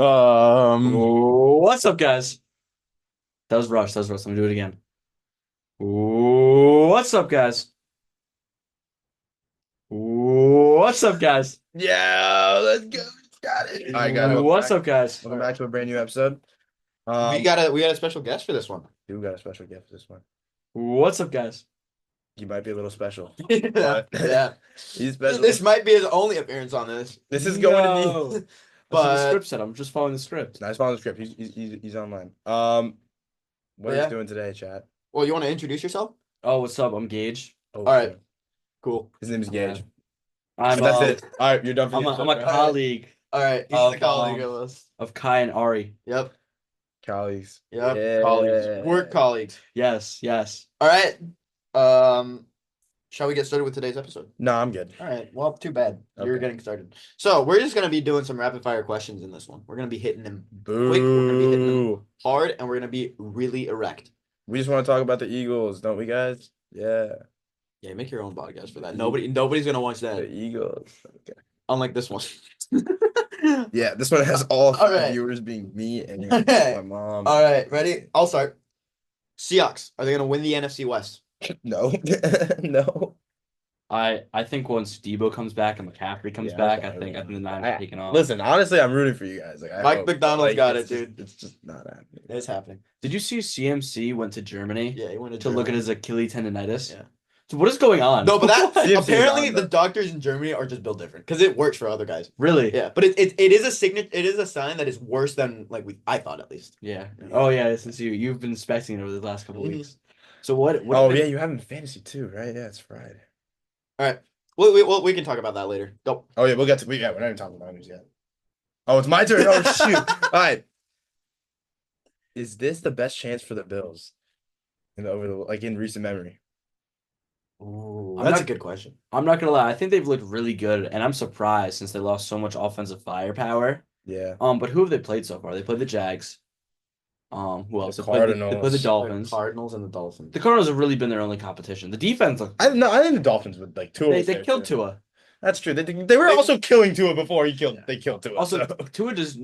What's up, guys? That was Rush. That was Rush. Let me do it again. What's up, guys? What's up, guys? Yeah, let's go. Got it. All right, guys, welcome What's back. up, guys? Welcome back to a brand new episode. We Um, got a special guest for this one. do got a special gift for this one. What's up, guys? You might be a little special, Yeah, but yeah. he's special. This might be his only appearance on this, This is going to No. be. That's what the but script said. I'm just following the script. Nice following the script. He's online. What Yeah. he's doing today, chat? well, you want to introduce yourself? Oh, what's up? I'm Gage. Oh, All right, shit. cool. His name is Gage. I'm That's it. All right, you're done for I'm the a, I'm episode, a right? colleague All right, he's Of, the colleague of us. of Kai and Ari. Yep, Colleagues. yep. Yeah. Colleagues, work colleagues. Yes, yes. All right. Um, shall we get started with today's episode? No, I'm good. All right. Well, too bad. You're Okay. getting started. So we're just gonna be doing some rapid fire questions in this one. We're gonna be hitting them Boo. quick. We're gonna be hitting them hard, and we're gonna be really erect. We just want to talk about the Eagles, don't we, guys? Yeah, Yeah, make your own podcast for that. Nobody's gonna watch the that. Eagles. Okay. Unlike this one. Yeah, this one has all All right. viewers being me and Okay. my mom. All right, ready? I'll start. Seahawks, are they gonna win the NFC West? No, no. I think once Debo comes back and McCaffrey comes Yeah, back, okay, I think the Niners I- are taking off. Listen, honestly, I'm rooting for you guys. Like, I Mike hope, McDonald's got it's it, just- dude. It's just not happening. It's happening. Did you see CMC went to Germany Yeah, he wanted to look at his Achilles tendonitis? Yeah. So what is going on? No, but that CMC is apparently on, the bro. doctors in Germany are just built different because it works for other guys. Really? Yeah, but it is a signature. It is a sign that is worse than like I thought at least. Yeah. Oh yeah, since you've been inspecting it over the last couple Mhm. weeks. So what Oh yeah, you have him in fantasy too, right? Yeah, it's Friday. All right. We can talk about that later. Go. Oh yeah, we'll get to. Yeah, we're not even talking about Niners yet. Oh, it's my turn. Oh shoot! All right. Is this the best chance for the Bills in recent memory? Ooh, I'm that's not- a good question. I'm not gonna lie, I think they've looked really good, and I'm surprised since they lost so much offensive firepower. Yeah. But who have they played so far? They played the Jags. Who else? The They played the Cardinals. Dolphins. The Cardinals and the Dolphins. The Cardinals have really been their only competition. The defense, look, I think the Dolphins would like Tua. they was they there, killed too. Tua. That's true. They were also killing Tua before he killed. They killed Tua. Also, so. Tua does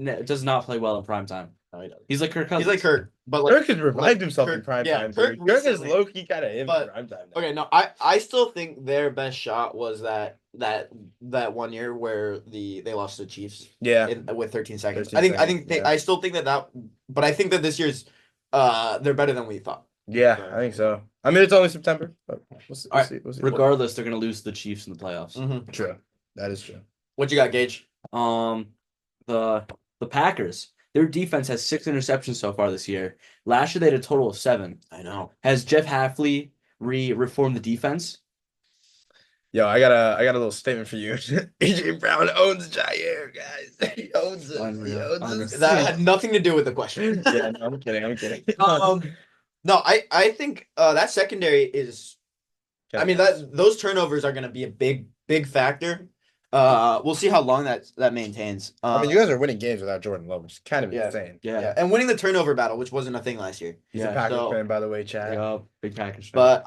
not play well in prime time. No, he doesn't. He's like Kirk Cousins. He's like Kirk, but like Kirk has revived himself in Kirk- prime yeah, time. Kirk Kirk is recently. low key kind of him But- in prime time. Now. Okay, no, I still think their best shot was that 1 year where they lost to the Chiefs Yeah. with 13 seconds. 13 I think seconds, yeah. I still think but I think that this year's they're better than we thought. Yeah, I think so. I mean, it's only September, but we'll see. All right, We'll see. Regardless, they're gonna lose to the Chiefs in the playoffs. Mm-hmm. True. That is true. What you got, Gage? The Packers, their defense has 6 interceptions so far this year. Last year they had a total of 7. I know. Has Jeff Hafley reformed the defense? Yo, I got a little statement for you. AJ Brown owns Jair, guys. He owns it. He Unreal. owns Unreal. it. That had nothing to do with the question. Yeah, no, I'm kidding. I'm kidding. No, I think that secondary is. I mean those turnovers are going to be a big factor. We'll see how long that maintains. I mean, you guys are winning games without Jordan Love, which is kind of Yeah. insane. Yeah, and winning the turnover battle, which wasn't a thing last year. He's Yeah, a Packers so- fan, by the way, Chad. Yeah, big Packers fan. But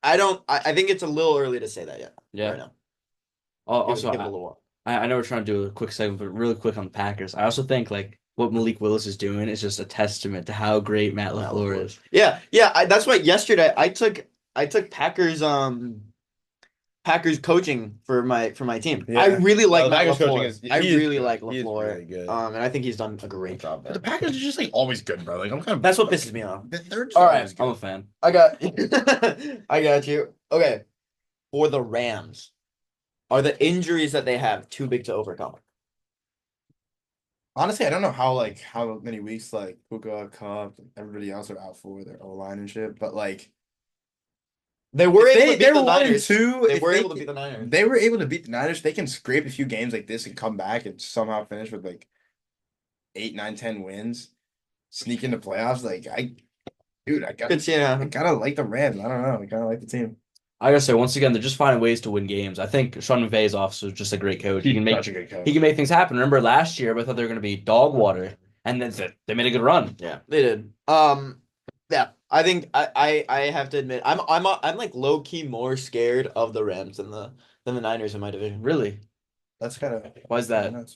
I don't. I think it's a little early to say that yet. Yeah. Right now. Also, Give it a little while. I know we're trying to do a quick segment, but really quick on the Packers. I also think like what Malik Willis is doing is just a testament to how great Matt LaFleur is. Yeah. That's why yesterday I took Packers coaching for my team. Yeah. I really like Well, Matt Packers coaching LaFleur. I he is really good. like He is LaFleur. really good. And I think he's done a great job But the there. Packers are just like always good, bro. Like I'm kind of. That's what pisses me off. They're just All right, always good. I'm a fan. I got I got you. Okay. For the Rams, are the injuries that they have too big to overcome? Honestly, I don't know how many weeks like Puka, Cup, and everybody else are out for their O line and shit, but like They were if able to beat they're the 1 and Niners. 2. They if were able to beat the Niners. They were able to beat the Niners. They can scrape a few games like this and come back and somehow finish with like 8, 9, 10 wins, sneak into playoffs. Like I Good seeing I how. gotta like the Rams. I don't know. I kind of like the team. I gotta say, once again, they're just finding ways to win games. I think Sean McVay is also just a great coach. He can make Such a good coach. he can make things happen. Remember last year, I thought they were gonna be dog water, and then they made a good run. Yeah, they did. Yeah, I think I have to admit I'm like low key more scared of the Rams than the Niners in my division. Really? That's kind of Why is that?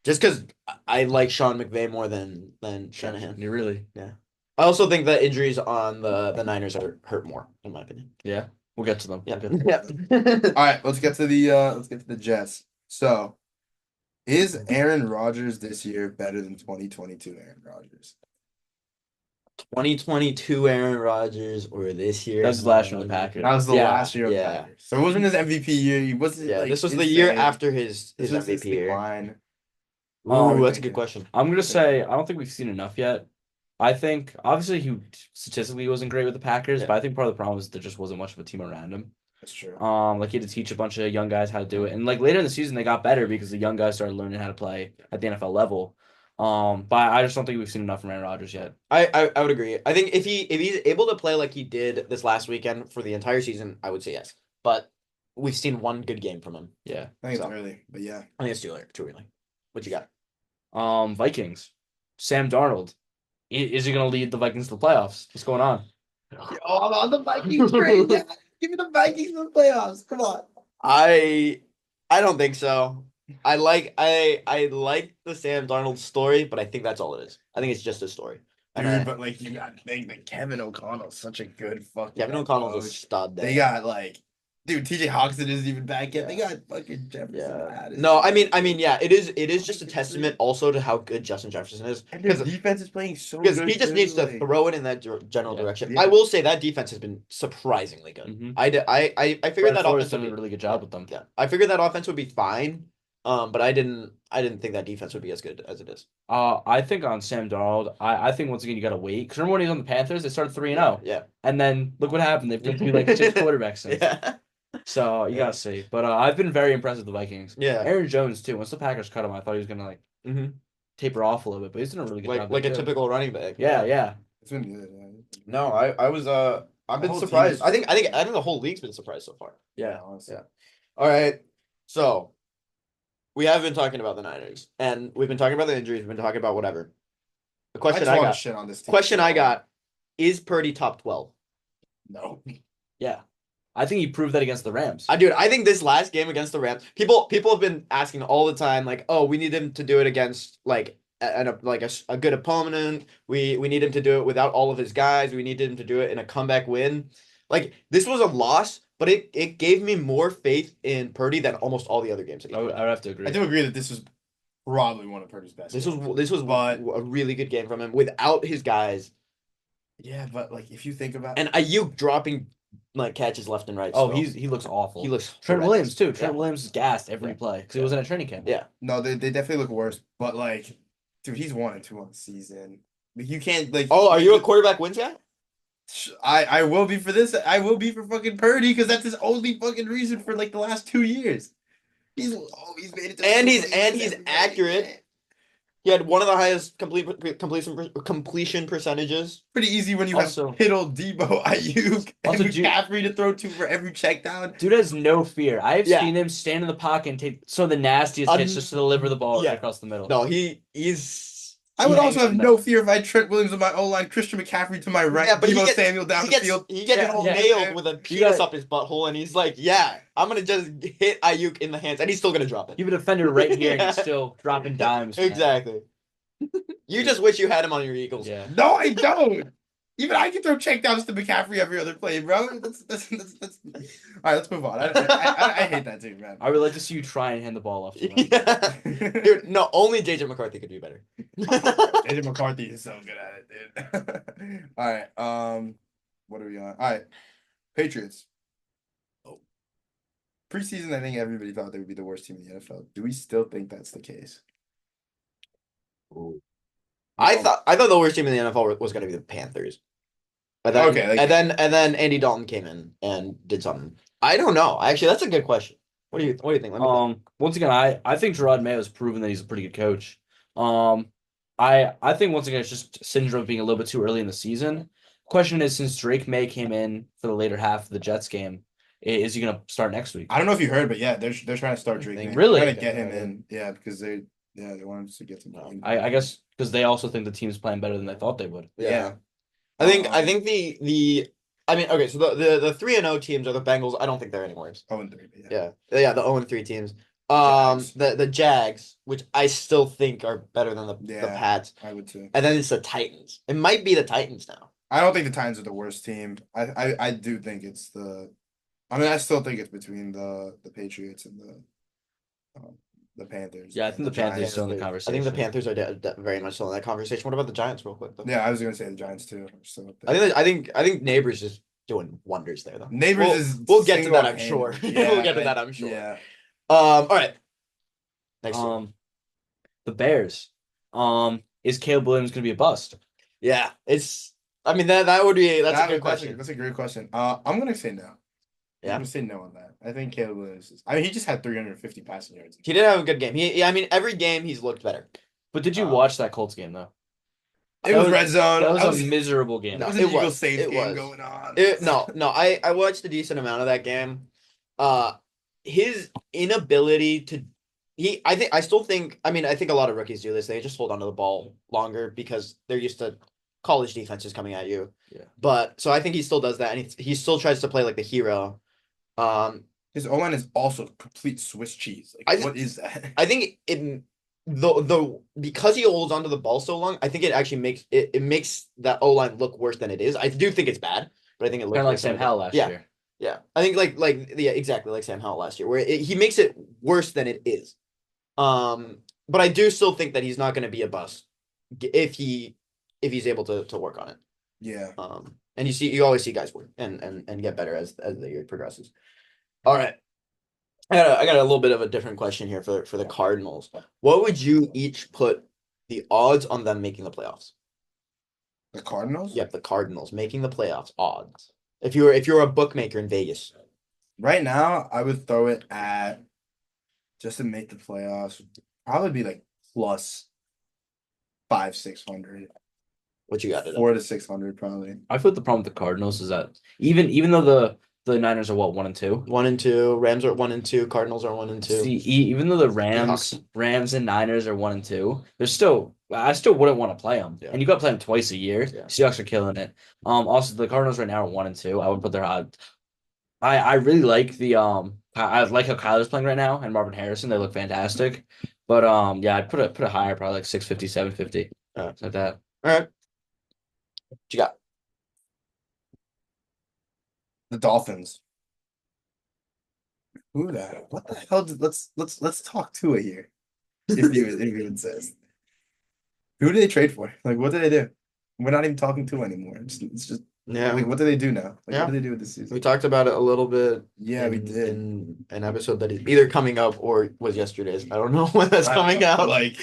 Just because I like Sean McVay more than Shanahan. You really? I also think that injuries on the Niners hurt more, in my opinion. Yeah. We'll get to them. Yeah. We'll get to them. Yeah. All right, let's get to the Jets. So, is Aaron Rodgers this year better than 2022 Aaron Rodgers? 2022 Aaron Rodgers or this year? That was last year with the Packers. That was the Yeah, last year of yeah. Packers. So it wasn't his MVP year. He wasn't. Yeah, like, this was the year insane. after his This was his MVP year. decline. Ooh, that's a thinking? good question. I'm gonna say I don't think we've seen enough yet. I think obviously he statistically wasn't great with the Packers, Yeah. but I think part of the problem is there just wasn't much of a team around him. That's true. Like he had to teach a bunch of young guys how to do it, and like later in the season they got better because the young guys started learning how to play at the NFL level. But I just don't think we've seen enough from Aaron Rodgers yet. I would agree. I think if he's able to play like he did this last weekend for the entire season, I would say yes. But we've seen one good game from him. Yeah. I think so- it's early, but yeah. I think it's too early. What you got? Vikings. Sam Darnold. Is he gonna lead the Vikings to the playoffs? What's going on? Oh, I'm on the Vikings train. Yeah. Give me the Vikings in the playoffs. Come on. I don't think so. I like the Sam Darnold story, but I think that's all it is. I think it's just a story. And Dude, I- but like you got to think that Kevin O'Connell's such a good fucking. Kevin head O'Connell's a coach. stud. They There. got like, dude, TJ Hawkinson isn't even back yet. They got fucking Jefferson. Yeah. Addison. No, I mean, yeah, it is just a testament also to how good Justin Jefferson is. And their Because defense is playing so because good. he just too, needs to like- throw it in that general Yeah. direction. Yeah. I will say that defense has been surprisingly good. Mhm. I figured Brett that Flores offense done would a be really good job with them. yeah. I figured that offense would be fine. But I didn't think that defense would be as good as it is. I think on Sam Darnold, I think once again you gotta wait. Because remember when he was on the Panthers, they started 3-0. Yeah. And then look what happened. They've been through like 6 quarterbacks since. Yeah. So you Yeah. gotta see. But I've been very impressed with the Vikings. Yeah. Aaron Jones too. Once the Packers cut him, I thought he was gonna like Mhm. taper off a little bit, but he's doing a really good job. Like there, a too. typical running back. Yeah. It's been good. Yeah. No, I was I've The been whole team surprised. is- I think the whole league's been surprised so far. Yeah. honestly. Yeah. All right. So we have been talking about the Niners, and we've been talking about the injuries. We've been talking about whatever. The I question just I want got. to shit on this team. Question I got: is Purdy top 12? No. Yeah. I think he proved that against the Rams. I think this last game against the Rams, people have been asking all the time, like, oh, we need him to do it against like a good opponent. We need him to do it without all of his guys. We need him to do it in a comeback win. Like this was a loss, but it gave me more faith in Purdy than almost all the other games. That he I played. would have to agree. I do agree that this was probably one of Purdy's best. This games. was But- a really good game from him without his guys Yeah, but like if you think about and Ayuk dropping like catches left and right. Oh, so he looks awful. he looks Trent horrendous. Williams too. Trent Yeah. Williams is gassed every Yeah. play because he wasn't at training camp. Yeah. no, they definitely look worse. But like, dude, he's 1-2 on the season. Like you can't like. Oh, are you a quarterback wins guy? I will be for this. I will be for fucking Purdy because that's his only fucking reason for like the last 2 years. He's always made it. To And the he's playoffs. accurate. He had one of the highest completion percentages. Pretty easy when you Also- have Kittle, Debo, Ayuk, and Also, McCaffrey to throw to for every check down. Dude has no fear. I've Yeah. seen him stand in the pocket and take some of the nastiest hits just to deliver the ball Yeah. right across the middle. No, he's. I would He also hangs have on no fear if I had Trent Williams on my O line, Christian McCaffrey to my right, Yeah, but he Debo gets- Samuel down He the gets field. nailed Yeah. with a You penis gotta- up his butthole, and he's like, "Yeah, I'm gonna just hit Ayuk in the hands," and he's still gonna drop it. You have a defender right here and he's Yeah. still dropping dimes. man. Exactly. You just wish you had him on your Eagles. Yeah. No, I don't. Even I can throw checkdowns to McCaffrey every other play, bro. That's... All right, let's move on. I hate that team, man. I would like to see you try and hand the ball off to him. Yeah. Dude, no, only JJ McCarthy could be better. AJ McCarthy is so good at it, dude. All right, what are we on? All right, Patriots. Oh, preseason, I think everybody thought they would be the worst team in the NFL. Do we still think that's the case? I thought the worst team in the NFL was gonna be the Panthers. And then, Okay, like- and then Andy Dalton came in and did something. I don't know. Actually, that's a good question. What do you think? Let me think. Once again, I think Gerard Mayo has proven that he's a pretty good coach. I think once again it's just syndrome of being a little bit too early in the season. Question is, since Drake May came in for the later half of the Jets game, is he gonna start next week? I don't know if you heard, but yeah, they're trying to start Drake. May. Really? They're trying to get him in. Yeah, because they wanted to get him. I guess because they also think the team's playing better than they thought they would. Yeah. I think the I mean, okay, so the 3-0 teams are the Bengals. I don't think they're any worse. 0-3. Yeah, the 0-3 teams. Jags. The Jags, which I still think are better than the Yeah. Pats, I would too. and then it's the Titans. It might be the Titans now. I don't think the Titans are the worst team. I do think it's the. I mean, I still think it's between the Patriots and the Panthers. Yeah, I and think the Panthers still in the I think the conversation. Panthers are very much still in that conversation. What about the Giants, real quick? Though? Yeah, I was gonna say the Giants too. Are still up there. I think Neighbors is doing wonders there, though. Neighbors is We'll get to that, I'm sure. single-handedly- We'll get to that, I'm sure. Yeah. All right. Next year. The Bears. Is Caleb Williams gonna be a bust? Yeah, it's. I mean that would be that's a good That's question. That's a great question. I'm gonna say no. Yeah. I'm gonna say no on that. I think Caleb Williams is. I mean, he just had 350 passing yards. He did have a good game. I mean, every game he's looked better. But did you watch that Colts game though? It was red zone. That was a miserable game. That was It an Eagles was. Saints It game was. going on. No. I watched a decent amount of that game. His inability to. I still think. I mean, I think a lot of rookies do this. They just hold onto the ball longer because they're used to college defenses coming at you. Yeah. But so I think he still does that, and he still tries to play like the hero. His O line is also complete Swiss cheese. Like, what is that? I think the because he holds onto the ball so long, I think it actually makes it makes that O line look worse than it is. I do think it's bad, but I think it looks Kind of like worse than Sam it Howell is. last Yeah. year. Yeah, I think yeah, exactly like Sam Howell last year, where he makes it worse than it is. But I do still think that he's not going to be a bust if he's able to work on it. Yeah. And you always see guys work and get better as the year progresses. All right, I got a little bit of a different question here for the Cardinals. What would you each put the odds on them making the playoffs? The Cardinals? Yep, the Cardinals making the playoffs odds. If you're a bookmaker in Vegas. Right now, I would throw it at just to make the playoffs. Probably be like plus 500-600. What you got? 400 to 600 probably. I feel like the problem with the Cardinals is that even though the Niners are what 1-2. 1-2. Rams are 1-2. Cardinals are 1-2. See, even though the Rams and Niners are 1-2, I still wouldn't want to play them. Yeah. And you got to play them twice a year. Yeah. Seahawks are killing it. Also the Cardinals right now are 1-2. I would put their odds. I really like I like how Kyler's playing right now and Marvin Harrison. They look fantastic. But yeah, I'd put it higher, probably like 650, 750. Like that. All right. What you got? The Dolphins. Who that? What the hell? Let's talk to it here. If you insist. Who do they trade for? Like, what do they do? We're not even talking to anymore. It's just Yeah. like, what do they do now? Like, Yeah. what do they do with this season? We talked about it a little bit. Yeah, we did. In an episode that is either coming up or was yesterday's. I don't know when that's coming out. Like,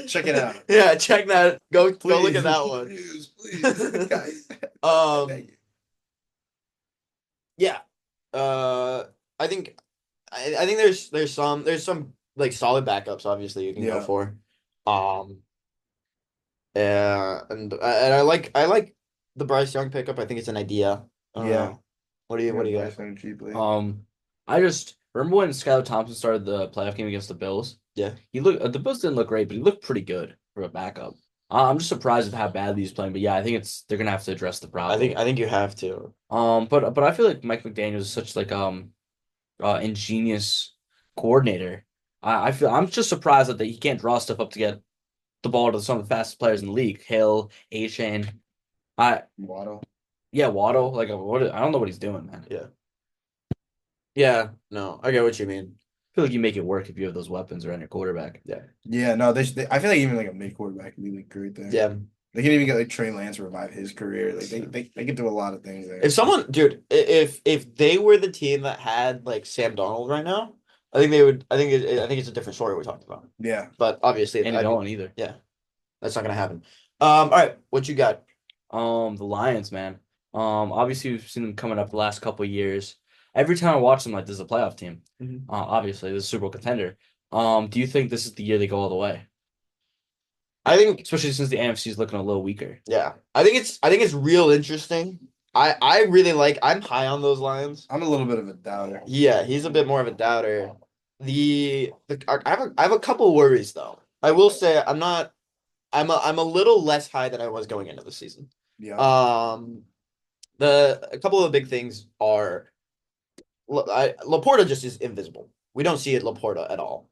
check it out. Yeah, check that. Go look at that one. Please, guys. Yeah. I think there's some like solid backups obviously you can go Yeah. for. Yeah, and I like the Bryce Young pickup. I think it's an idea. Yeah. What do you guys? Cheaply. I just remember when Skylar Thompson started the playoff game against the Bills. Yeah. The Bills didn't look great, but he looked pretty good for a backup. I'm just surprised at how badly he's playing, but yeah, I think they're gonna have to address the problem. I think you have to. But I feel like Mike McDaniel is such like ingenious coordinator. I'm just surprised that he can't draw stuff up to get the ball to some of the fastest players in the league. Hill, A-Chain. Waddle. Yeah, Waddle. Like I don't know what he's doing, man. Yeah, no, I get what you mean. I feel like you make it work if you have those weapons around your quarterback. Yeah, no, I feel like even like a mid quarterback would be like great there. Yeah. They can even get like Trey Lance to revive his career. Like they can do a lot of things there. If someone, dude, if they were the team that had like Sam Donald right now, I think they would. I think it's a different story we talked about. Yeah. But obviously, And don't either. Yeah, that's not gonna happen. All right, what you got? The Lions, man. Obviously we've seen them coming up the last couple of years. Every time I watch them, like this is a playoff team. Mhm. Obviously this is a Super Bowl contender. Do you think this is the year they go all the way? I think, Especially since the NFC is looking a little weaker. yeah, I think it's real interesting. I really like. I'm high on those Lions. I'm a little bit of a doubter. Yeah, he's a bit more of a doubter. I have a couple worries though. I will say I'm a little less high than I was going into the season. Yeah. A couple of the big things are Laporta just is invisible. We don't see it Laporta at all.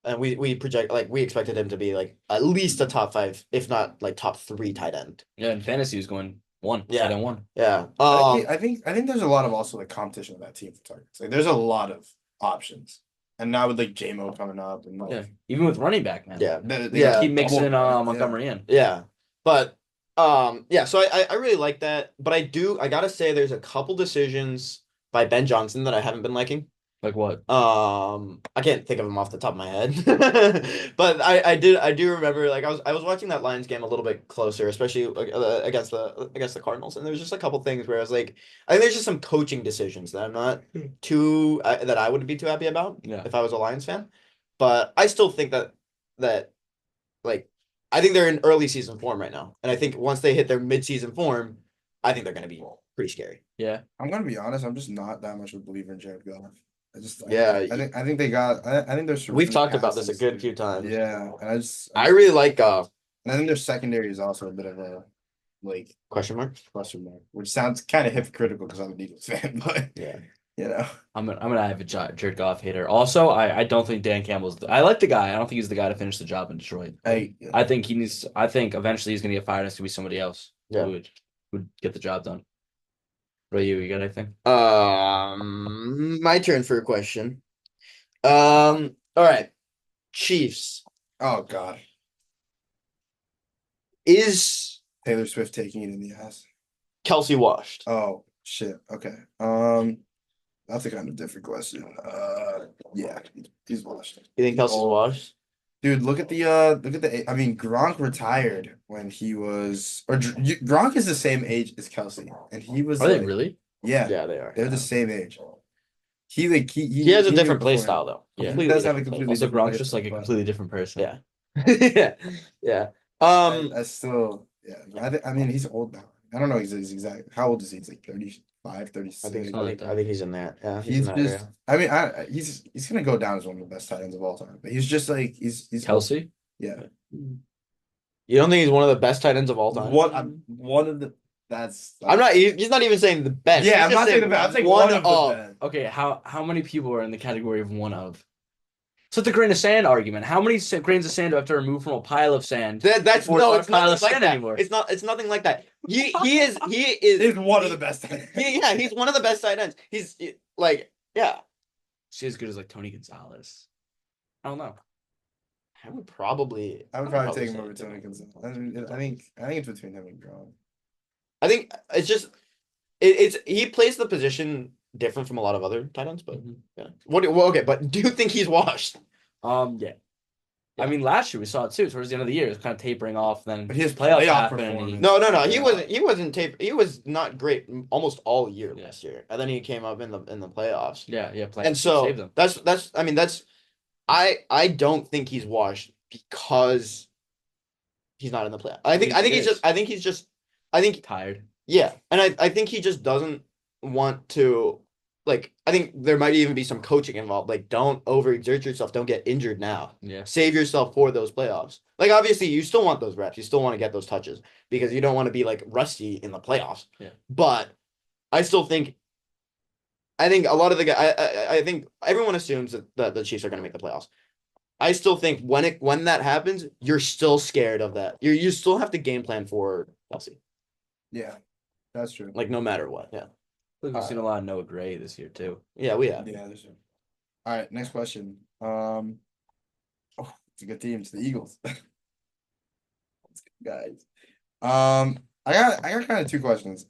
And we project like we expected him to be like at least a top 5, if not like top 3 tight end. Yeah, in fantasy, he was going one. Yeah. Tight end one. Yeah. I think there's a lot of also like competition with that team for targets. Like there's a lot of options, and now with like JMO coming up and like Yeah, even with running back, man. Yeah. they Yeah. Keep mixing double- Montgomery in. Yeah. But yeah, so I really like that. But I gotta say there's a couple decisions by Ben Johnson that I haven't been liking. Like what? I can't think of them off the top of my head, but I do remember like I was watching that Lions game a little bit closer, especially against the Cardinals, and there was just a couple things where I was like, I think there's just some coaching decisions that I'm not too that I wouldn't be too happy about Yeah. if I was a Lions fan, but I still think that like I think they're in early season form right now, and I think once they hit their mid-season form, I think they're going to be pretty scary. Yeah. I'm gonna be honest. I'm just not that much of a believer in Jared Goff. Yeah, I think they got. I think there's. We've talked about this a good few times. Yeah, and I really like and I think their secondary is also a bit of a like question mark. question mark, which sounds kind of hypocritical because I'm an Eagles fan, but Yeah. you know, I'm gonna have a Jared Goff hater. Also, I don't think Dan Campbell's. I like the guy. I don't think he's the guy to finish the job in Detroit. I think he needs. I think eventually he's gonna get fired. And it's gonna be somebody else. Yeah. Who would get the job done. What about you got anything? My turn for a question. All right. Chiefs. Oh God, Is Taylor Swift taking it in the ass. Kelsey washed? Oh shit. Okay. That's a kind of different question. Yeah, he's washed. You think Kelsey's old. washed? Dude, look at the I mean, Gronk retired when he was, Gronk is the same age as Kelsey, and he was Are they like, really? yeah, Yeah, they are. they're the same age. He like He has a knew different play before. style though. Yeah. He does have a different completely Also, different Gronk's just like a play completely different person. Yeah. Yeah. Yeah. That's still, yeah. I mean, he's old now. I don't know his exact. How old is he? He's like 35, 36. I think something like that. I think he's in that. Yeah, He's in that just. area. I mean, he's gonna go down as one of the best tight ends of all time. But he's just like he's Kelsey. Yeah. You don't think he's one of the best tight ends of all time? One of the. That's. I'm not. He's not even saying the best. Yeah, He's I'm just not saying the best. I'm saying one of the best. Okay, how many people are in the category of one of? So it's a grain of sand argument. How many grains of sand do I have to remove from a pile of sand? That's before no, it's it's not a pile nothing of like sand that. anymore? It's nothing like that. He is He's one of the best. Yeah, he's one of the best tight ends. He's like yeah. Is he as good as like Tony Gonzalez? I don't know. I would probably take him say over Tony Gonzalez. I think it's between him and Gronk. I think it's just it's he plays the position different from a lot of other tight ends, but yeah. Okay, but do you think he's washed? Yeah. I mean, last year we saw it too. Towards the end of the year, it was kind of tapering off. Then But his playoff playoff happened. And performance. No. He Yeah. wasn't tape. He was not great almost all year Yeah. last year, and then he came up in the playoffs. yeah, And saved so them. that's I mean that's I don't think he's washed because he's not in the playoff. I think he's Tired. yeah, and I think he just doesn't want to like I think there might even be some coaching involved. Like don't overexert yourself, don't get injured now. Yeah. Save yourself for those playoffs. Like obviously you still want those reps. You still want to get those touches because you don't want to be like rusty in the playoffs. Yeah. But I think a lot of the guys I think everyone assumes that the Chiefs are going to make the playoffs. I still think when that happens, you're still scared of that. You still have to game plan for Kelsey. Yeah, that's true. Like no matter what. Yeah. We've seen a lot of Noah Gray this year too. Yeah, we have. Yeah, that's true. All right, next question. Oh, it's a good team. It's the Eagles. Guys. I got kind of two questions.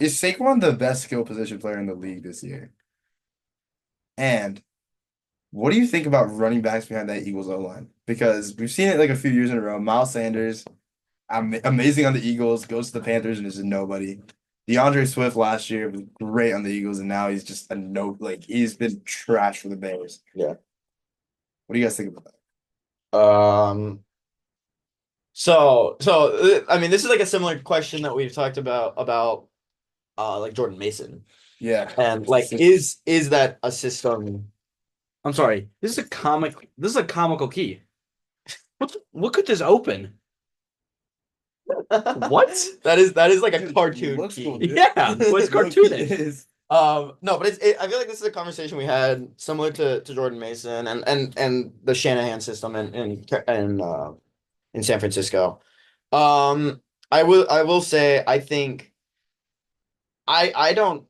Is Saquon the best skill position player in the league this year? And what do you think about running backs behind that Eagles O-line? Because we've seen it like a few years in a row. Miles Sanders, amazing on the Eagles, goes to the Panthers and is a nobody. DeAndre Swift last year was great on the Eagles, and now he's just he's been trash for the Bears. Yeah. What do you guys think about that? So I mean, this is like a similar question that we've talked about like Jordan Mason. Yeah. And like is that a system? I'm sorry. This is a comical key. What could this open? What? That is like a cartoon Looks key. cool, dude. Yeah, what's cartoonish? It is. No, but I feel like this is a conversation we had similar to Jordan Mason and the Shanahan system in San Francisco. I will say I think I don't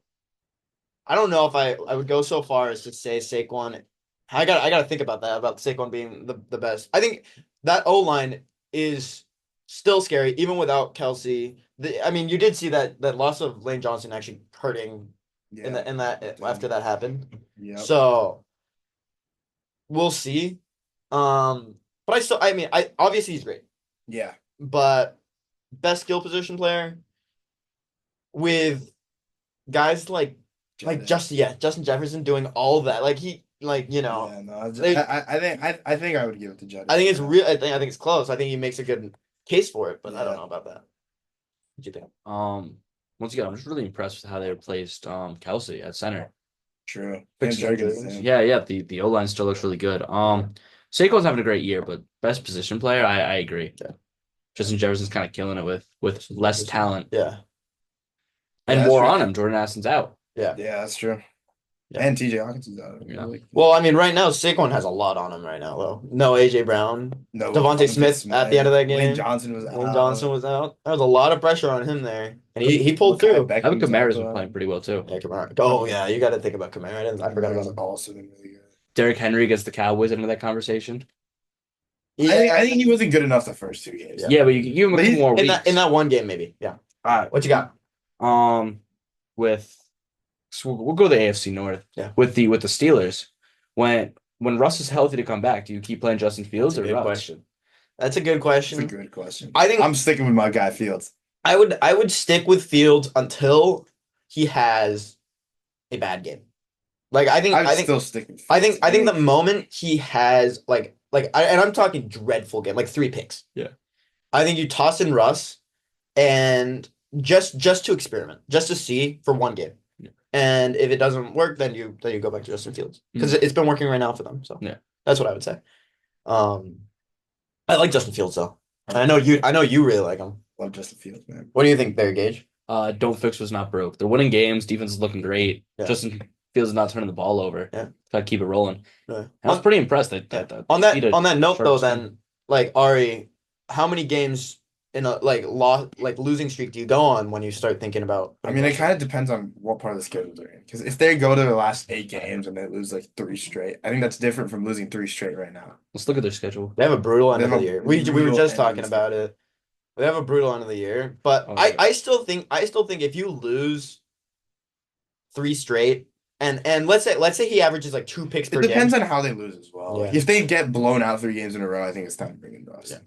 know if I would go so far as to say Saquon. I gotta think about that about Saquon being the best. I think that O line is still scary even without Kelsey. I mean, you did see that loss of Lane Johnson actually hurting Yeah. in that after that happened. Yep. So we'll see. But I mean I obviously he's great, Yeah. but best skill position player with guys Justin Jefferson doing all that. Like Yeah, no, they- I think I would give it to Judge. I think it's real. I think it's close. I think he makes a good case for it, but I don't Yeah. know about that. What do you think? Once again, I'm just really impressed with how they replaced Kelsey at center. True. Fix Cam Jurgens, Jurgens. yeah. Yeah, the O line still looks really good. Saquon's having a great year, but best position player, I agree. Yeah. Justin Jefferson's kind of killing it with less talent Yeah, and that's more true. on him. Jordan Addison's out. yeah. Yeah, that's true. Yeah. And TJ Hawkinson's out. Yeah. Well, I mean, right now Saquon has a lot on him right now, though. No AJ Brown. No, Devontae Smith at the end of that game. Lane Johnson was out. Lane Johnson was out. There was a lot of pressure on him there, and he pulled through. Mekhi I think Beckham's Kamara's out. been playing pretty well too. Yeah, Kamara. Oh yeah, you got to think about Kamara. I forgot about Kamara's him. also been really good. Derrick Henry against the Cowboys into that conversation. I think he wasn't good enough the first 2 games. Yeah, but you can give him But a couple he's- more in weeks. that one game maybe. Yeah. All right. What you got? So we'll go to the AFC North. Yeah. With the Steelers, when Russ is healthy to come back, do you keep playing Justin Fields That's a or good Russ? question. That's a good That's a question. good question. I think I'm sticking with my guy Fields. I would stick with Fields until he has a bad game. Like I think still sticking with I Fields. think the moment he has and I'm talking dreadful game, like 3 picks. Yeah. I think you toss in Russ and just to experiment, just to see for 1 game. Yeah. And if it doesn't work, then you go back to Justin Fields because it's been working right now for them. So Yeah. that's what I would say. I like Justin Fields though. And I know you really like him. Love Justin Fields, man. What do you think there, Gage? Don't fix was not broke. They're winning games. Defense is looking great. Yeah. Justin Fields is not turning the ball over. Yeah. Gotta keep it rolling. Yeah. I was pretty impressed that On they beat a that note sharp though, team. then like Ari, how many games in a losing streak do you go on when you start thinking about? I mean, it kind of depends on what part of the schedule they're in. Because if they go to the last 8 games and they lose like 3 straight, I think that's different from losing 3 straight right now. Let's look at their schedule. They have a brutal end They of have the a year. We were brutal just end of talking the about it. They have a brutal end of the year, but Oh, yeah. I still think if you lose 3 straight, and let's say he averages like 2 picks per It depends game. on how they lose as well. Yeah. If they get blown out 3 games in a row, I think it's time to bring in Russ. Yeah.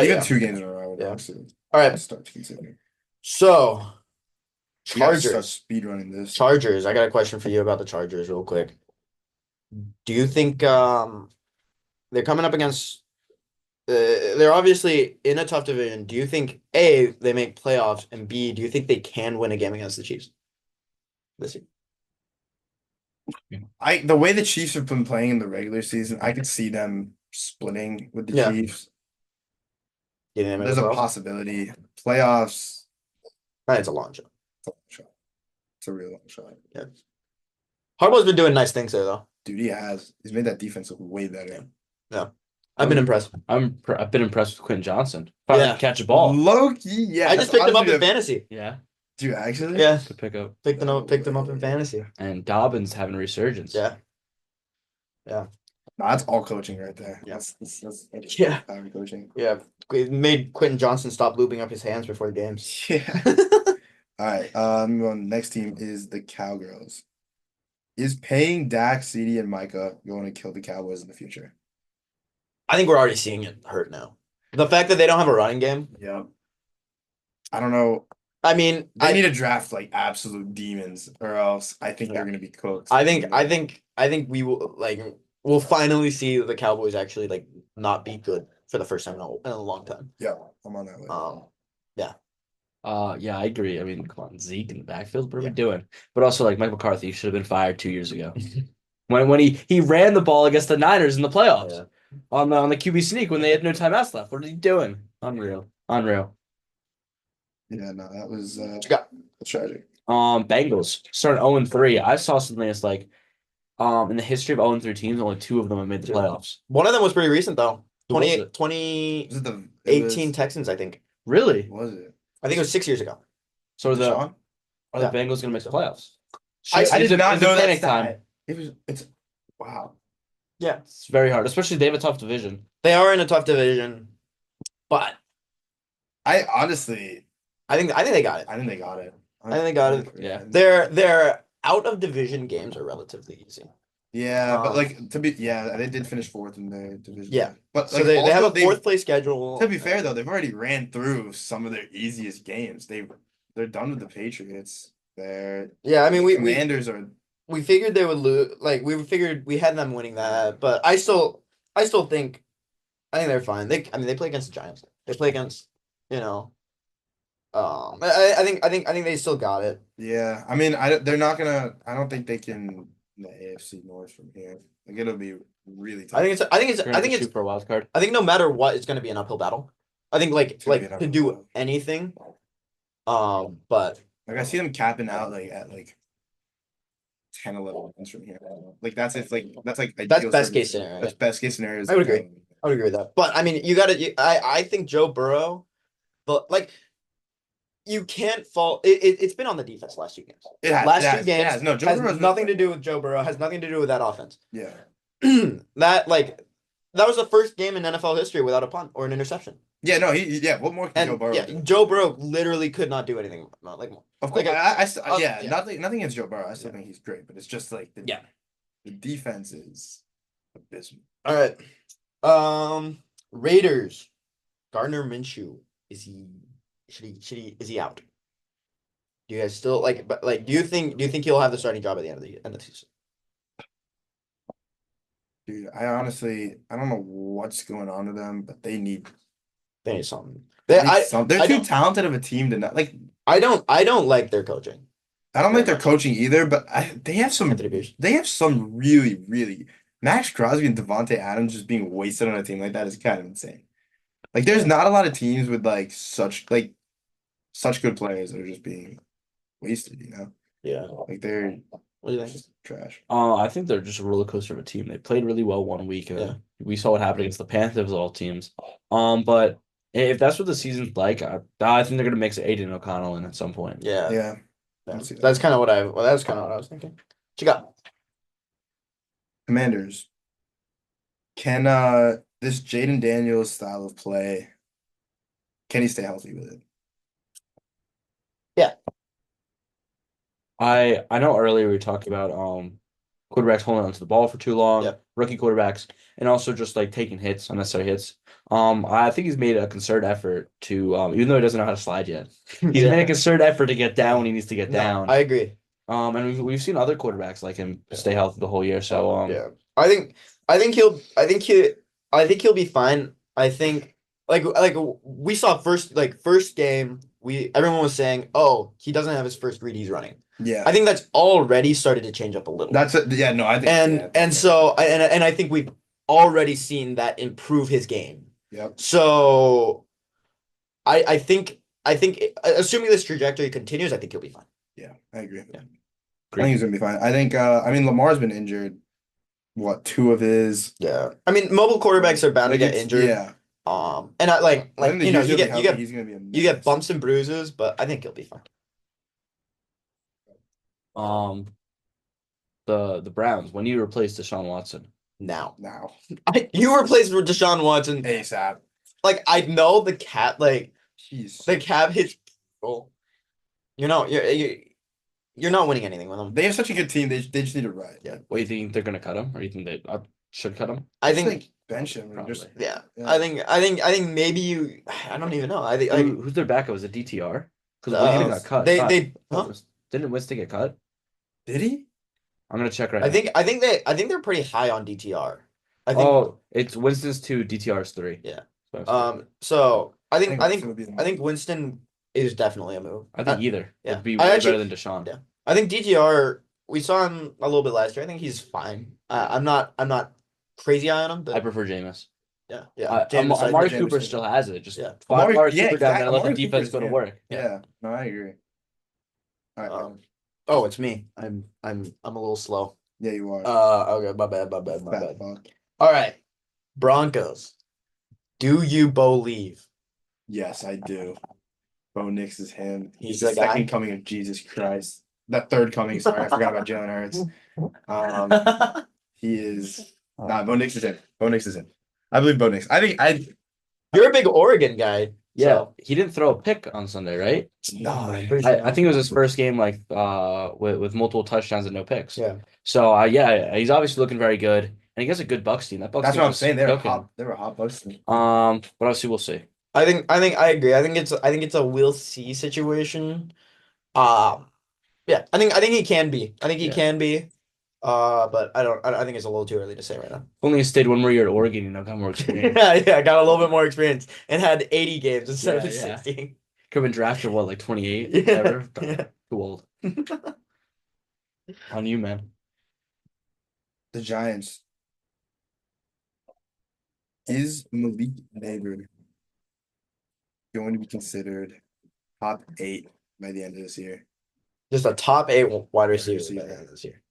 Even Yeah. 2 games in a row would Yeah. actually All right, start to consider. so We gotta start Chargers. speed running this. Chargers. I got a question for you about the Chargers, real quick. Do you think they're coming up against? They're obviously in a tough division. Do you think A, they make playoffs, and B, do you think they can win a game against the Chiefs this year? The way the Chiefs have been playing in the regular season, I could see them splitting with the Yeah. Chiefs. Do you think they make There's the a playoffs? possibility. Playoffs, It's a long shot. it's a long shot. It's a real long shot. Harbaugh's been doing nice things there, though. Dude, he's made that defense look way better. I've been impressed. I've been impressed with Quentin Johnson. Finally Yeah. catch a ball. Low-key, yeah. I just that's picked him up honestly in fantasy. Yeah, Dude, actually? Yeah, to pick up. picked him up in fantasy. And Dobbins having a resurgence. Yeah. No, that's all coaching right there. Yeah. That's Yeah. power coaching. Yeah, it made Quentin Johnson stop looping up his hands before the games. Yeah. All right. Next team is the Cowgirls. Is paying Dak, CD, and Micah going to kill the Cowboys in the future? I think we're already seeing it hurt now. The fact that they don't have a running game. Yep. I don't know. I mean, They need to draft like absolute demons, or else I think they're Yeah. gonna be cooked. I think we will we'll finally see the Cowboys actually not be good for the first time in a long time. Yeah, I'm on that way. Yeah, I agree. I mean, come on, Zeke in the backfield. What are we doing? But also, like Mike McCarthy should have been fired 2 years ago when he ran the ball against the Niners in the playoffs Yeah. on the QB sneak when they had no timeouts left. What are you doing? Unreal. Yeah, no, that was What you got? tragic. Bengals started 0-3. I saw something that's like, in the history of 0-3 teams, only 2 of them have made the Two. playoffs. One of them was pretty recent though. Who was 20, it? 2018 Was it the? Texans, I think. Really? Was it? I think it was 6 years ago. So Deshaun? are the Yeah. Bengals gonna make the playoffs? I Shit, did is it- not is it know that panic stat. time. It's wow. Yeah. It's very hard, especially they have a tough division. They are in a tough division, but I honestly, I think they got it. I think they got it. I think they got it. Yeah. Their out of division games are relatively easy. Yeah, but Um, like they did finish 4th in their division. Yeah. But So like, they have also a fourth place schedule. To be fair though, they've already ran through some of their easiest games. They're done with the Patriots. Yeah, I mean we Commanders are figured they would lose. Like we figured we had them winning that, but I still think they're fine. They play against the Giants. They play against I think they still got it. yeah. I mean, they're not gonna. I don't think they can in the AFC North from here. Like it'll be really tough. They're gonna shoot for a wild card. I think no matter what, it's gonna be an uphill battle. I think It's gonna be an to uphill do battle. anything. But Like I see them capping out like at 10, 11 wins from here. Like that's if that's like That's ideal best case circumstance. scenario, That's best case scenario. I would agree. I would agree with that. But I mean, you got to. I think Joe Burrow, but you can't fall. It's been on the defense last 2 games. It has, Last it 2 has, games it has. No, Joe has Burrow's been nothing to playing. do with Joe Burrow. Has nothing to do with that offense. Yeah. That was the first game in NFL history without a punt or an interception. Yeah, no, yeah. What more can And Joe Burrow yeah, do? Joe Burrow literally could not do anything. Of course, like yeah, yeah. nothing against Joe Burrow. I still think he's great, but it's just like Yeah. the defense is abysmal. All right. Raiders. Gardner Minshew. Is he out? Do you guys still do you think he'll have the starting job at the end of the season? Dude, I don't know what's going on with them, but they need They need something. they're I too don't- talented of a team to not like. I don't like their coaching. I don't like their coaching either, but they have some Anthony Pierce. really Max Crosby and Devontae Adams just being wasted on a team like that is kind of insane. Like there's not a lot of teams with such good players that are just being wasted, Yeah. Like they're What do you think? just trash. I think they're just a roller coaster of a team. They played really well 1 week. Yeah. We saw what happened against the Panthers of all teams. But if that's what the season's like, I think they're gonna mix Aiden O'Connell in at some point. Yeah. Yeah. That's kind of what I was thinking. What you got? Commanders. Can this Jaden Daniels style of play, can he stay healthy with it? I know earlier we talked about quarterbacks holding onto the ball for too long, Yep. rookie quarterbacks, and also just taking hits, unnecessary hits. I think he's made a concerted effort to even though he doesn't know how to slide yet, he's made a concerted effort to get down when he needs to get No, down. I agree. And we've seen other quarterbacks like him stay healthy the whole year. So Yeah. I think he'll be fine. I think we saw first game everyone was saying, "Oh, he doesn't have his first read, he's running." Yeah. I think that's already started to change up a little. Yeah, no, I think I think we've already seen that improve his game. Yep. So I think assuming this trajectory continues, I think he'll be fine. Yeah, I agree. Yeah. I think he's gonna be fine. I think Lamar's been injured. What, 2 of his Yeah. I mean, mobile quarterbacks are bound to get injured. Yeah. And I I think you he's get gonna be a you get mess. bumps and bruises, but I think he'll be fine. the Browns, when you replace Deshaun Watson, Now, now. you replaced Deshaun Watson. ASAP. I know the cap Jeez. the cap hits. Oh, you're not winning anything with them. They have such a good team. They just need to ride. Yeah. what do you think they're gonna cut him, or you think they should cut him? I Just, think. bench him. And just, Probably. Yeah. Yeah. I think maybe you. I don't even know. I think Who's their backup? Was it DTR? Because Uh, Winston got cut. they huh? Didn't Winston get cut? did he? Um, I'm gonna check right I now. think they're pretty high on DTR. I think Oh, it's Winston's 2, DTR's 3. Yeah. So so I think Winston would be the I think Winston is definitely a move. I think either yeah. would be I way actually- better than Deshaun. yeah. I think DTR, we saw him a little bit last year. I think he's fine. I'm not crazy high on him, I but prefer Jameis. yeah. Jameis, Amari Jameis Cooper too. still has it. Just Yeah. fly Amari yeah, Cooper down there and let the Amari defense Cooper's- go to yeah. work. Yeah. No, I agree. All right. Um, Oh, it's me. I'm a little slow. Yeah, you are. Okay, my bad, my bad, my Fat bad. fuck. All right, Broncos. Do you believe? Yes, I do. Bo Nix is him. He's He's the the guy? second coming of Jesus Christ. That third coming. Sorry, I forgot about Jalen Hurts. He is. Nah, Bo Nix is him. Bo Nix is him. I believe Bo Nix. I think I. You're a big Oregon guy. Yeah, So. he didn't throw a pick on Sunday, right? No, I'm pretty sure I think it was his first game like with multiple touchdowns and no picks. Yeah. So yeah, he's obviously looking very good, and he has a good Bucks team. That Bucks That's team what I'm was saying. They were cooking. hot. They were hot Bucks. But obviously we'll see. I agree. I think it's a we'll see situation. Yeah, I think he can be. I think he Yeah. can be. But I think it's a little too early to say right now. If only he stayed one more year at Oregon, got more experience. Yeah, I got a little bit more experience and had 80 games instead of Yeah, yeah. 60. Could have been drafted what, like 28? Yeah, Whatever. yeah. Too old. On you, man. The Giants. Is Malik Neighbor going to be considered top 8 by the end of this year? Just a top 8 wide receiver receiver. by the end of this year.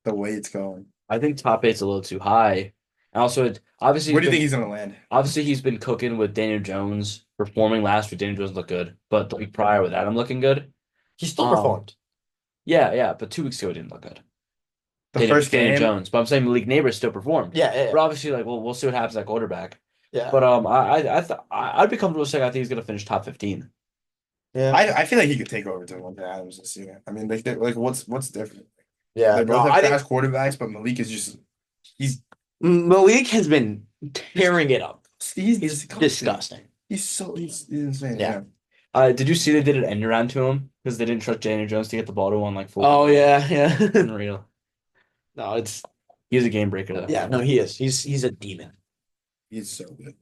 The way it's going. I think top 8's a little too high. And also, obviously, Where do you think he's going to land? Obviously, he's been cooking with Daniel Jones, performing last week. Daniel Jones looked good, but the week prior with Adam looking good. He still performed. Yeah, but 2 weeks ago, it didn't look good. The first Daniel game. Jones, but I'm saying Malik Neighbors still performed. Yeah. But obviously, like, we'll see what happens at quarterback. Yeah. But I'd be comfortable saying I think he's gonna finish top 15. Yeah. I feel like he could take over Devontae Adams this year. I mean, like what's different? Yeah. They No, both I have fast think quarterbacks, but Malik is just Malik has been tearing it up. he's Disgusting. He's insane. Yeah. Did you see they did an end around to him because they didn't trust Daniel Jones to get the ball to him on like full? Oh yeah. Unreal. No, it's He's a game breaker though. yeah. No, he is. He's a demon. He's so good. What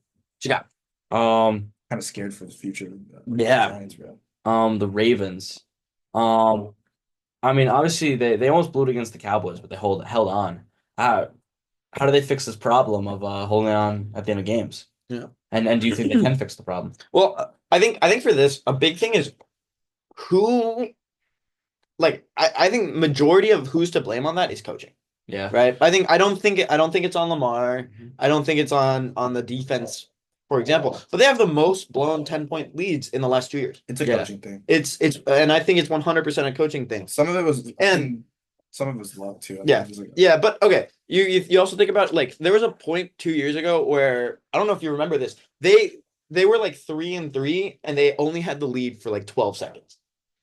you got? Kind of scared for the future. Of Yeah. Giants, bro. The Ravens. I mean, obviously they almost blew it against the Cowboys, but they held on. How do they fix this problem of holding on at the end of games? Yeah. And do you think they can fix the problem? Well, I think for this, a big thing is who, like, I think majority of who's to blame on that is coaching, Yeah. right? I don't think it's on Lamar. Mhm. I don't think it's on the defense, for example. But they have the most blown 10-point leads in the last 2 years. It's a Yeah. coaching thing. It's and I think it's 100% a coaching thing. Some of it was And- some of it was luck too. I mean, Yeah. it was like- Yeah, but okay. You also think about, like, there was a point 2 years ago where I don't know if you remember this. They were like 3-3 and they only had the lead for like 12 seconds.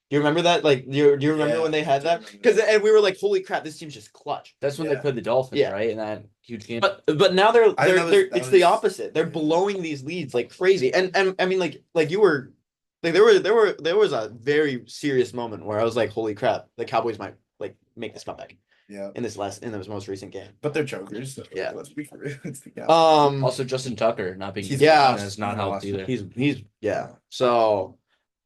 Do you remember that? Like, do you remember Yeah, when they I had do that? remember Because that. and we were like, holy crap, this team's just clutch. That's when Yeah. they played the Dolphins, Yeah. right? In that huge game. But now they're I think that was- that it's the was- opposite. They're blowing these leads like crazy. And I mean, like you were like there was a very serious moment where I was like, holy crap, the Cowboys might like make this comeback Yeah. in this most recent game. But they're chokers. So Yeah. Let's be for real. It's the Cowboys. Also, Justin Tucker not being Yeah. has not helped either. He's yeah. So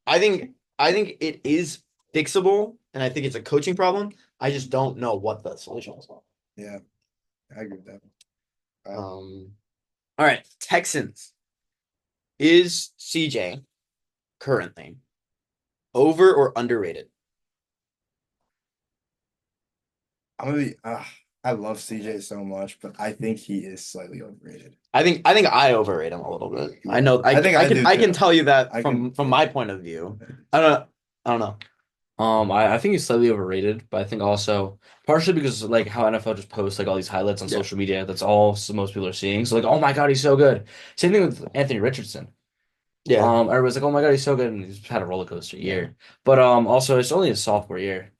I think it is fixable, and I think it's a coaching problem. I just don't know what the solution is. Yeah. I agree with that. All right, Texans. Is CJ currently over or underrated? I'm gonna be. I love CJ so much, but I think he is slightly overrated. I think I overrate him a little bit. I know. I think I do can too. tell you that I from can- my point of view. I don't know. I think he's slightly overrated, but I think also partially because like how NFL just posts like all these highlights on Yeah. social media. That's all most people are seeing. So like, oh my God, he's so good. Same thing with Anthony Richardson. Yeah. Everybody's like, oh my God, he's so good, and he's had a roller coaster year. But also it's only his sophomore year,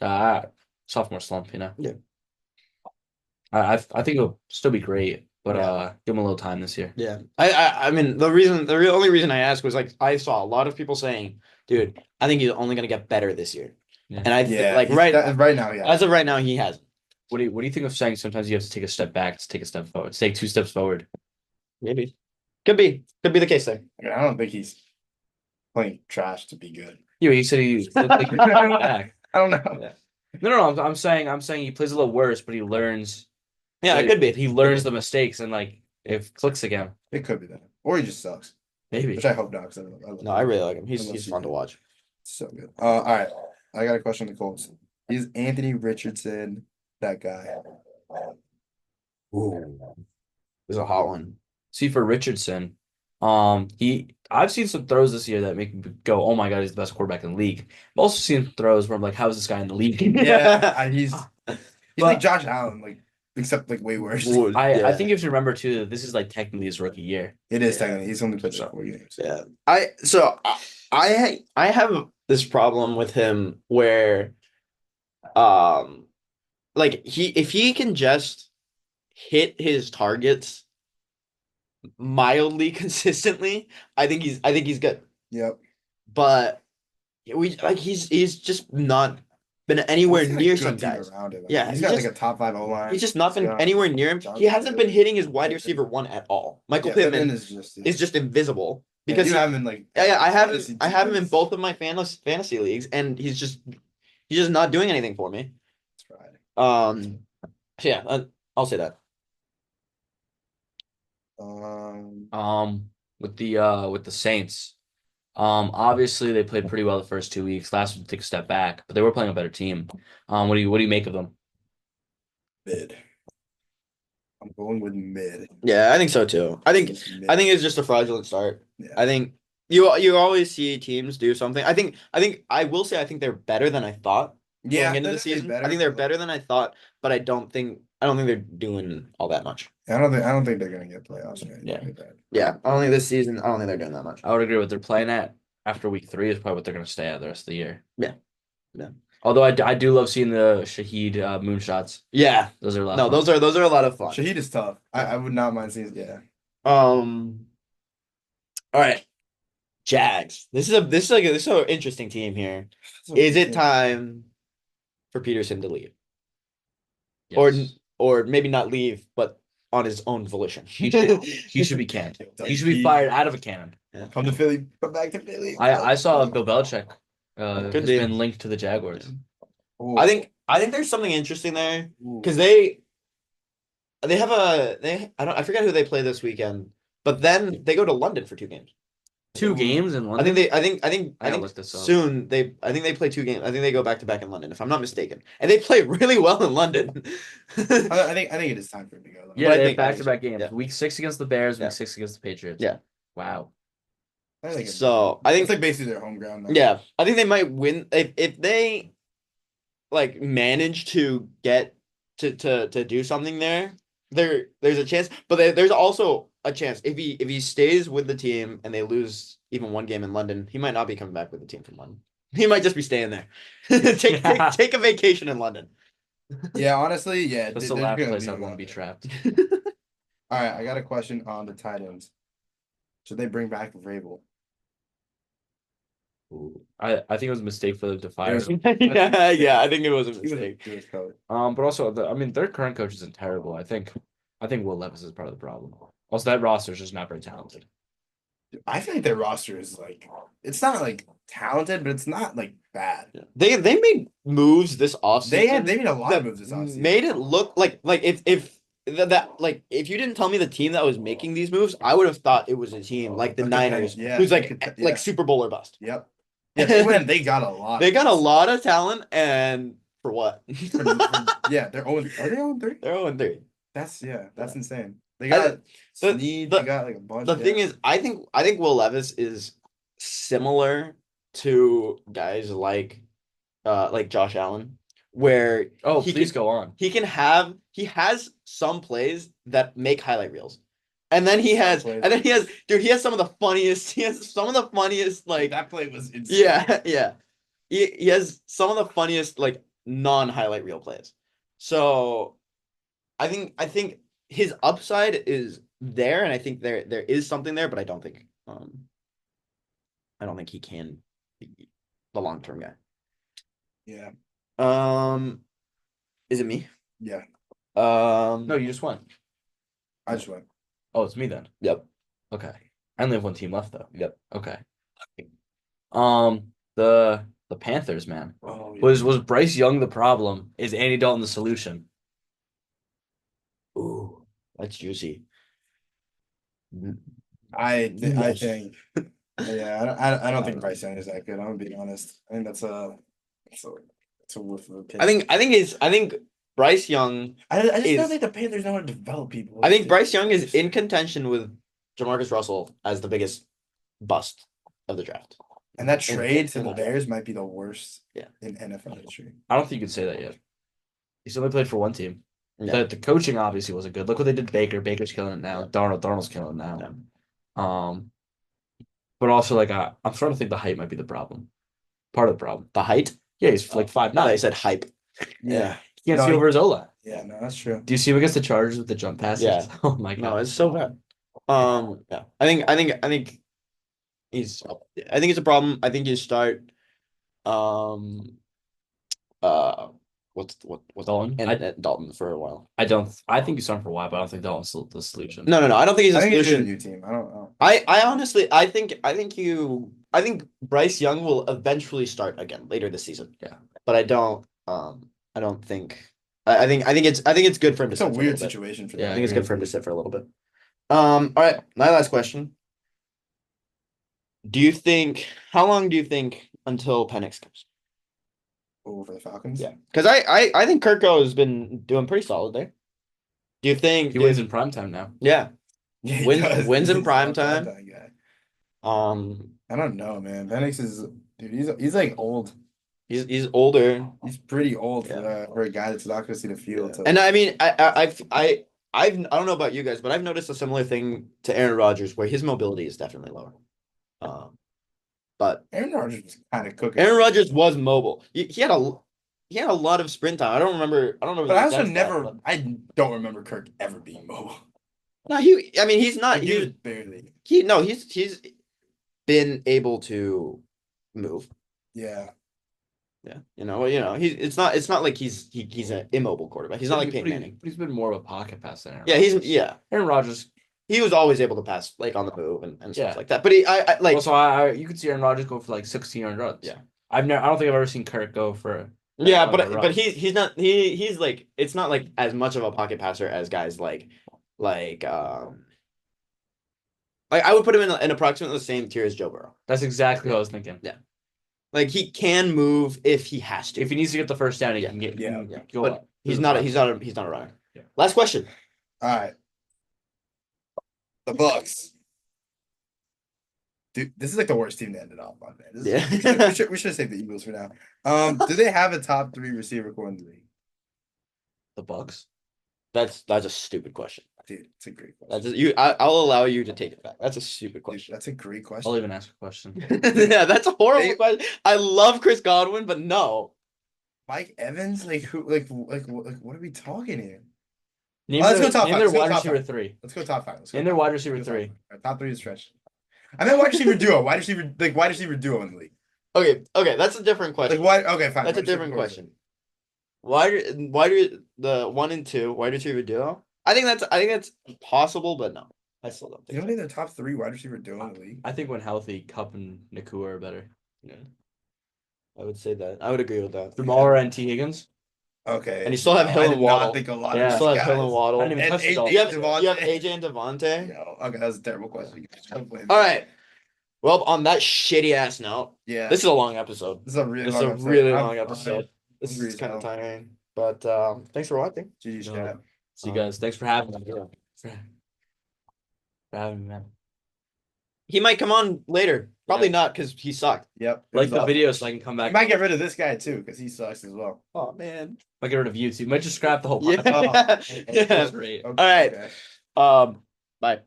sophomore slump, you know. Yeah. I think he'll still be great, but give him a little time this year. Yeah. I mean the only reason I asked was like I saw a lot of people saying, dude, I think he's only gonna get better this year. Yeah. And I Yeah. like he's- right now, yeah. as of right now he hasn't. What do you think of saying sometimes you have to take a step back to take a step forward, to take 2 steps forward? Maybe. Could be the case there. I mean, I don't think he's playing trash to be good. Yeah, he said he looked like he was coming back. I don't know. Yeah. No. I'm saying he plays a little worse, but he learns. Yeah, it could be. He learns the mistakes and like if clicks again, It could be that, or he just sucks, maybe. which I hope not. 'Cause I love No, I really like him. I He's love fun to CJ. watch. So good. All right. I got a question on the Colts. Is Anthony Richardson that guy? Ooh, this is a hot one. See for Richardson, I've seen some throws this year that make me go, "Oh my God, he's the best quarterback in the league." I've also seen throws where I'm like, "How is this guy in the league?" He's But- like Josh Allen, like except like way worse. I think you have to remember too that this is like technically his rookie year. It is Yeah. technically he's only played like 4 games. Yeah. I have this problem with him where like if he can just hit his targets mildly consistently, I think he's good. Yep. But he's just not been anywhere He's got a near good some team guys. around him. Yeah, he's he got just- like a top 5 O-line. He's just not been got anywhere near him. He Jonathan hasn't been Taylor. hitting his wide receiver one at all. Michael Pittman is just is just invisible yeah, because you he- have him in like yeah, I have fantasy I have him in teams. both of my fantasy leagues, and he's just not doing anything for me. That's right. So yeah, I'll say that. With the Saints, obviously they played pretty well the first 2 weeks. Last week took a step back, but they were playing a better team. What do you make of them? Mid. I'm going with mid. Yeah, I think so too. I think Just mid. it's just a fraudulent start. Yeah. I think you always see teams do something. I think I will say I think they're better than I thought Yeah, going into the they're season. better, I think they're but, better than I thought, but I don't think they're doing all that much. I don't think they're gonna get playoffs. Right? Yeah. Yeah, I don't think this season. I don't think they're doing that much. I would agree with they're playing at after week 3 is probably what they're going to stay at the rest of the year. Yeah. Yeah. Although I do love seeing the Shaheed moonshots. Yeah. Those are a lot. No, of fun. those are a lot of fun. Shaheed is tough. I would not mind seeing. Yeah. All right. Jags. This is an interesting team here. Is it time for Peterson to leave? Yes. Or maybe not leave, but on his own volition. He should be canned. He should be fired out of a cannon. Come to Philly. Come back to Philly. I saw Bill Belichick Could has be. been linked to the Jaguars. Ooh. I think there's something interesting there Ooh. because they have I forget who they play this weekend, but then they go to London for 2 games. 2 games in I London. think I they gotta look this up. soon I think they play 2 games. I think they go back to back in London if I'm not mistaken, and they play really well in London. I think it is time for him to go. Yeah, But I they think- have back-to-back games. yeah. Week 6 against the Bears. Yeah. Week 6 against the Patriots. Yeah. Wow. I think So, I think- it's like basically their home ground. Now. Yeah, I think they might win if they like manage to get to do something there. There's a chance, but there's also a chance if he stays with the team and they lose even 1 game in London, he might not be coming back with the team from London. He might just be staying there. take a vacation in London. Yeah, honestly, yeah. That's they're the last gonna place leave I him want to out be there. trapped. All right, I got a question on the tight ends. Should they bring back Vrabel? I think it was a mistake for them to fire him. yeah, I think it was a He was mistake. he was coach. But also, their current coach isn't terrible. I think Will Levis is part of the problem. Also, that roster is just not very talented. I feel like their roster is like it's not like talented, but it's not like bad. They made moves this offseason. They made a lot that of moves this offseason. made it look like if if you didn't tell me the team that was making these moves, I would have thought it was a team like the Like the Niners, Niners, yeah, who's like yeah. like Super Bowl or bust. Yep. Yeah, they went. They got a lot. They got a lot of talent, and for what? Yeah, they're 0. Are they 0-3? They're 0-3. That's insane. They I- got the- Snead. the- They got like a bunch. The yeah. thing is, I think Will Levis is similar to guys like Josh Allen, where Oh, he please can- go on. he has some plays that make highlight reels. And then he has some of the funniest like that play was insane. yeah. He has some of the funniest like non-highlight reel plays. So I think his upside is there, and I think there is something there, but I don't think he can be the long-term guy. Yeah. Is it me? Yeah. No, you just went. I just went. Oh, it's me then. Yep. Okay. I only have 1 team left though. Yep. Okay. The Panthers, man. Oh, yeah. Was Bryce Young the problem? Is Andy Dalton the solution? Ooh, that's juicy. I Yes. think. Yeah, I don't think Bryce Young is that good. I'm gonna be honest. I think that's a So it's a whiff of a pick. I think Bryce Young. I just is- don't think the Panthers know how to develop people. I think Bryce Young is in contention with Jamarcus Russell as the biggest bust of the draft. And that trade to in the that. Bears might be the worst Yeah. in NFL history. I don't think you could say that yet. He's only played for one team. Yeah. The coaching obviously wasn't good. Look what they did to Baker. Baker's killing it now. Darnold's killing it now. But also like I'm starting to think the height might be the problem. Part of the problem. The height? Yeah, he's like 5'9". No, they said hype. Yeah. He can't No, see over his O-line. Yeah, no, that's true. Do you see him against the Chargers with the jump passes? Yeah. Oh my god. No, it's so bad. Yeah. I think he's it's a problem. I think you start what's Dalton? and Dalton for a while. I think he's starting for a while, but I don't think Dalton's the solution. No. I don't think he's I a think it's a solution. new team. I don't know. I honestly I think Bryce Young will eventually start again later this season. Yeah. But I don't think I think it's good for him to It's a sit for weird little bit. situation for Yeah, I them. think it's agree. good for him to sit for a little bit. All right, my last question. How long do you think until Penix comes? Over the Falcons. Yeah. Because I think Kirko has been doing pretty solid there. Do you think He wins in primetime now. Yeah. Yeah, he Wins- does. wins in He's a prime time. guy. Um I don't know, man. Penix is dude. He's like old. he's older. He's pretty old Yeah. for a guy that's not going to see the field. So. And I mean I don't know about you guys, but I've noticed a similar thing to Aaron Rodgers where his mobility is definitely lower. But Aaron Rodgers was kind of cooking. Aaron Rodgers was mobile. He had a lot of sprint time. I don't remember. But the I also exact stat, never. but- I don't remember Kirk ever being mobile. No, he's not. Like, he was barely. He's been able to move. Yeah. Yeah, it's not like he's an immobile quarterback. He's not like Peyton Manning. But he's been more of a pocket passer than Aaron Yeah, Rodgers. Aaron Rodgers. he was always able to pass like on the move and stuff Yeah. like that. But I like Also, you could see Aaron Rodgers go for like 16 yards. Yeah. I don't think I've ever seen Kirk go for. yeah, on the but run. he's not he's like it's not like as much of a pocket passer as guys like I would put him in approximately the same tier as Joe Burrow. That's exactly what I was thinking. Yeah. Like he can move if he has to. If he needs to get the first down, he Yeah. can get. Yeah. He can go But up. he's not a runner. Yeah. Last question. All right. The Bucks. Dude, this is like the worst team to end it off on, man. Yeah. We should save the Eagles for now. Do they have a top 3 receiver core in the league? The Bucks. That's a stupid question. Dude, it's a great question. That's I'll allow you to take it back. That's a stupid Dude, question. that's a great question. I'll even ask a question. Yeah, that's a horrible They- question. I love Chris Godwin, but no. Mike Evans, like who, like what are we talking here? Name Let's their, go top name five. their Let's go wide top receiver five. 3. Let's go top 5. Let's go Name their top wide five. receiver Let's go 3. top five. All right, top 3 is stretch. I meant wide receiver duo. Wide receiver duo in the league. Okay, that's a different question. Like why? Okay, fine. That's a wide receiver different core. question. Why do the 1 and 2 wide receiver duo? I think that's possible, but no. I still don't You think don't think they're top 3 wide receiver duo in the league? I think when healthy, Cup and Nakua are better. so. Yeah. I would say that. I would agree with that. Jamal and T. Higgins. Okay. And you still have No, Hill I and did Waddle. not think a lot Yeah. of You still these have Hill and guys. Waddle. I didn't even And touch the AJ You Dolphins. have, you have Devontae. AJ and Devontae. Yo, okay, that was a terrible question. All right. Well, on that shitty ass note, Yeah. this is a long episode. This is a really This is long a episode. really I'm- long episode. This hungry is as kind of hell. tiring. But thanks for watching. GG's No. chat. See you guys. Thanks for having me. Yeah. For having me, man. He might come on later. Probably Yeah. not because he sucked. Yep. it Like was the awesome. video so I can come I back. might get rid of this guy too because he sucks as well. Oh man. Might get rid of you too. Might just scrap the whole Yeah. podcast. Yeah. That's great. Okay, All right. okay. Bye.